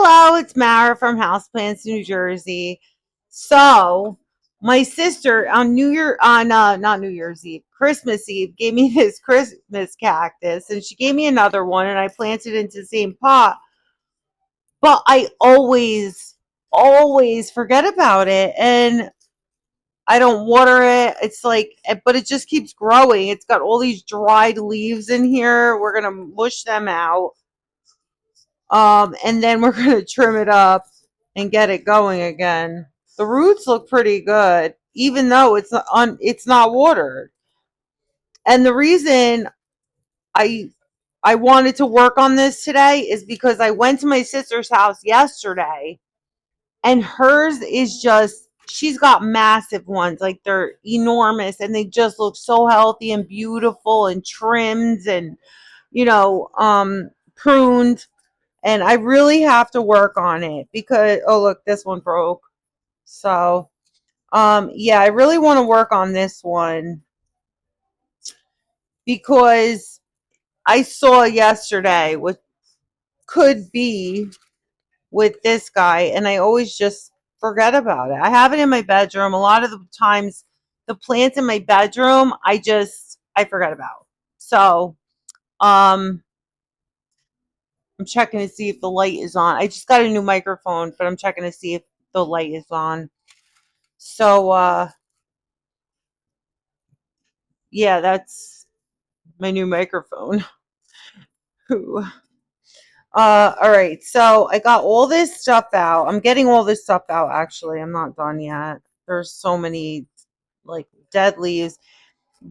Hello, it's Mara from Houseplants, New Jersey. So, my sister on not New Year's Eve, Christmas Eve, gave me this Christmas cactus, and she gave me another one, and I planted it into the same pot. But I always forget about it, and I don't water it. It's like, but it just keeps growing. It's got all these dried leaves in here. We're gonna mush them out. And then we're going to trim it up and get it going again. The roots look pretty good, even though it's not watered. And the reason I I wanted to work on this today is because I went to my sister's house yesterday, and hers is just, she's got massive ones, like they're enormous, and they just look so healthy and beautiful and trimmed and pruned. And I really have to work on it because, oh look, this one broke. So yeah, I really want to work on this one because I saw yesterday what could be with this guy, and I always just forget about it. I have it in my bedroom. A lot of the times the plants in my bedroom I forget about. So I'm checking to see if the light is on. I just got a new microphone, but I'm checking to see if the light is on. So, yeah, that's my new microphone. All right. So I got all this stuff out. I'm getting all this stuff out. Actually, I'm not done yet. There's so many like dead leaves.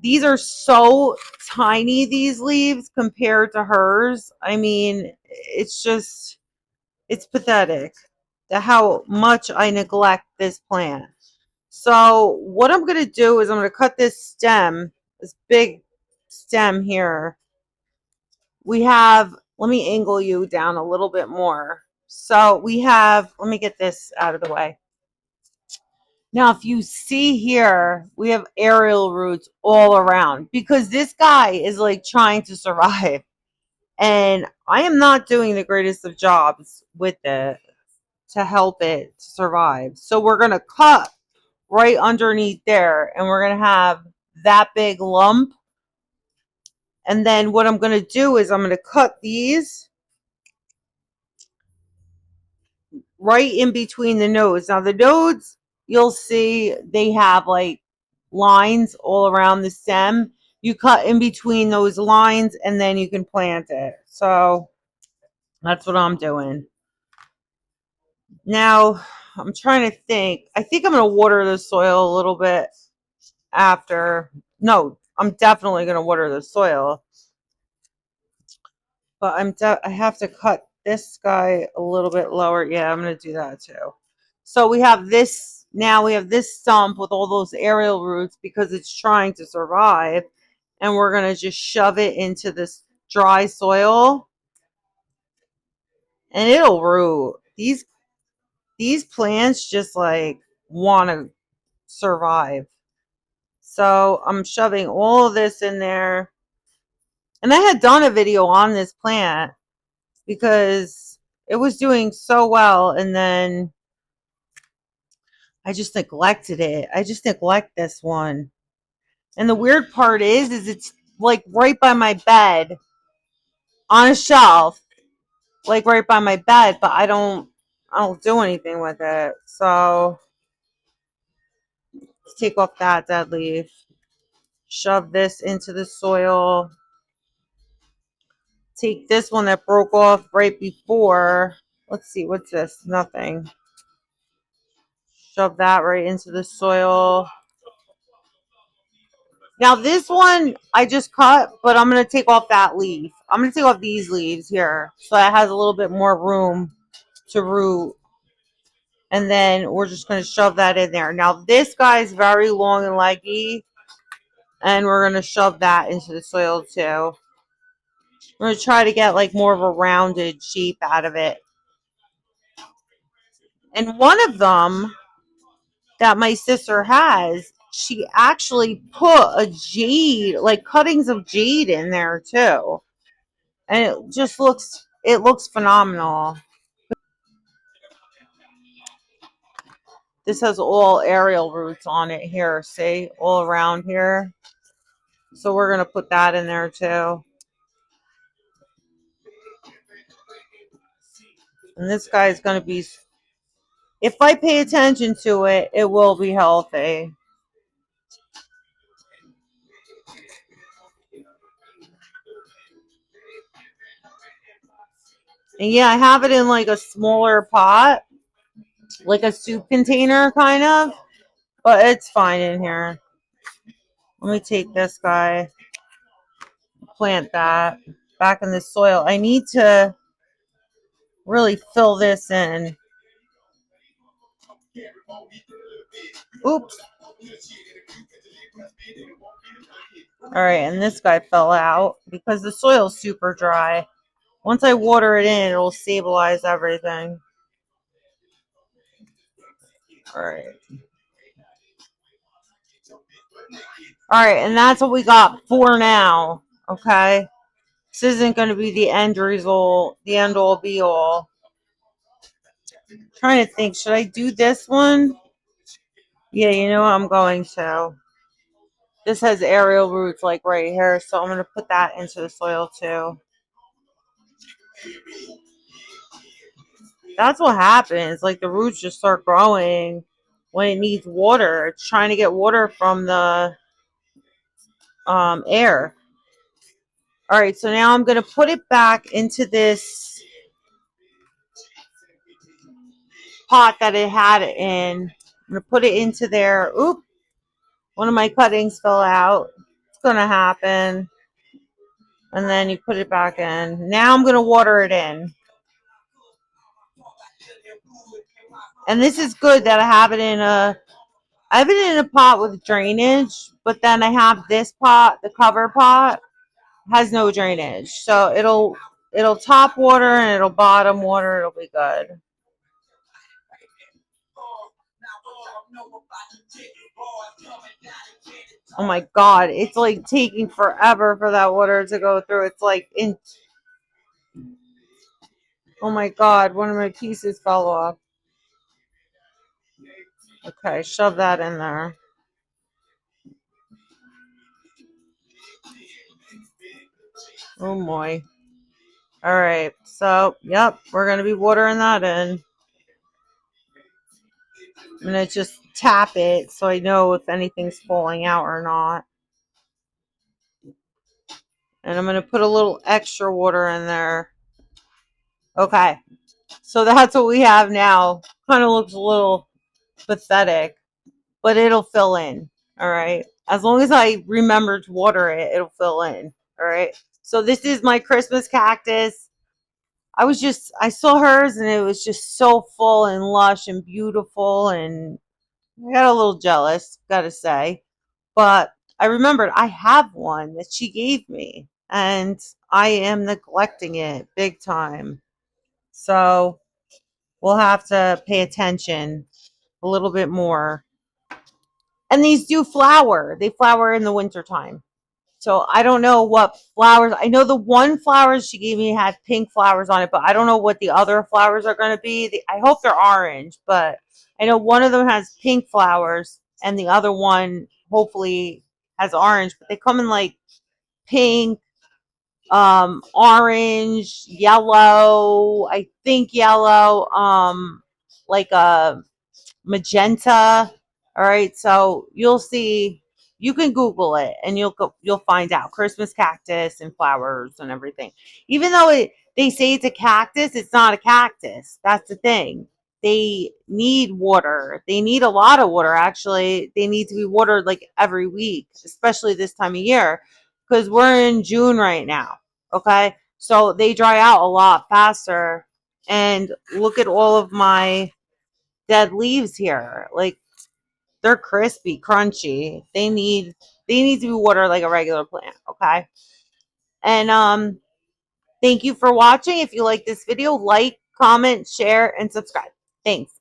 These are so tiny, these leaves, compared to hers. I mean, it's pathetic how much I neglect this plant. So what I'm going to do is I'm going to cut this big stem here. Let me angle you down a little bit more. So let me get this out of the way. Now, if you see here, we have aerial roots all around because this guy is like trying to survive. And I am not doing the greatest of jobs with it to help it survive. So we're going to cut right underneath there, and we're going to have that big lump. And then what I'm going to do is I'm going to cut these right in between the nodes. Now the nodes, you'll see they have like lines all around the stem. You cut in between those lines and then you can plant it. So that's what I'm doing. Now I'm trying to think. I think I'm going to water the soil a little bit after. No, I'm definitely going to water the soil. But I have to cut this guy a little bit lower. Yeah, I'm going to do that too. So we have this, now we have this stump with all those aerial roots because it's trying to survive. And we're going to just shove it into this dry soil. And it'll root. These plants just like want to survive. So I'm shoving all of this in there. And I had done a video on this plant because it was doing so well, and then I just neglected it. I just neglect this one. And the weird part is it's like right by my bed on a shelf, like right by my bed, but I don't do anything with it. So let's take off that dead leaf. Shove this into the soil. Take this one that broke off right before. Let's see, what's this? Nothing. Shove that right into the soil. Now this one I just cut, but I'm going to take off that leaf. I'm going to take off these leaves here so it has a little bit more room to root. And then we're just going to shove that in there. Now this guy is very long and leggy, and we're going to shove that into the soil too. We're going to try to get like more of a rounded shape out of it. And one of them that my sister has, she actually put a jade, like cuttings of jade in there too. And it looks phenomenal. This has all aerial roots on it here. See, all around here. So we're going to put that in there too. And this guy is going to be, if I pay attention to it, it will be healthy. And yeah, I have it in like a smaller pot, like a soup container kind of, but it's fine in here. Let me take this guy, plant that back in the soil. I need to really fill this in. Oops. All right, and this guy fell out because the soil's super dry. Once I water it in, it'll stabilize everything. All right. All right, and that's what we got for now. Okay. This isn't going to be the end result, the end all be all. I'm trying to think, should I do this one? Yeah, you know what, I'm going to. This has aerial roots like right here, so I'm going to put that into the soil too. That's what happens. Like the roots just start growing when it needs water. It's trying to get water from the air. All right, so now I'm going to put it back into this pot that it had it in. I'm going to put it into there. Oop, one of my cuttings fell out. It's going to happen. And then you put it back in. Now I'm going to water it in. And this is good that I have it in a pot with drainage, but then I have this pot, the cover pot, has no drainage. So it'll top water and it'll bottom water. It'll be good. Oh my God, it's like taking forever for that water to go through. It's like in. Oh my God, one of my pieces fell off. Okay, shove that in there. Oh boy. All right, so yep, we're gonna be watering that in. I'm gonna just tap it so I know if anything's falling out or not. And I'm gonna put a little extra water in there. Okay, so that's what we have now. Kind of looks a little pathetic, but it'll fill in. All right, as long as I remember to water it, it'll fill in. All right, so this is my Christmas cactus. I saw hers and it was just so full and lush and beautiful, and I got a little jealous, gotta say. But I remembered I have one that she gave me and I am neglecting it big time. So we'll have to pay attention a little bit more. And these do flower. They flower in the wintertime. So I don't know what flowers. I know the one flowers she gave me had pink flowers on it, but I don't know what the other flowers are going to be. I hope they're orange, but I know one of them has pink flowers and the other one hopefully has orange, but they come in like pink, orange, yellow, I think yellow, like a magenta. All right, so you'll see. You can Google it, and you'll find out Christmas cactus and flowers and everything. Even though they say it's a cactus, it's not a cactus. That's the thing. They need water. They need a lot of water. Actually, they need to be watered like every week, especially this time of year, because we're in June right now. Okay, so they dry out a lot faster. And look at all of my dead leaves here. Like they're crispy, crunchy. They need to be watered like a regular plant, okay? And thank you for watching. If you like this video, like, comment, share, and subscribe. Thanks.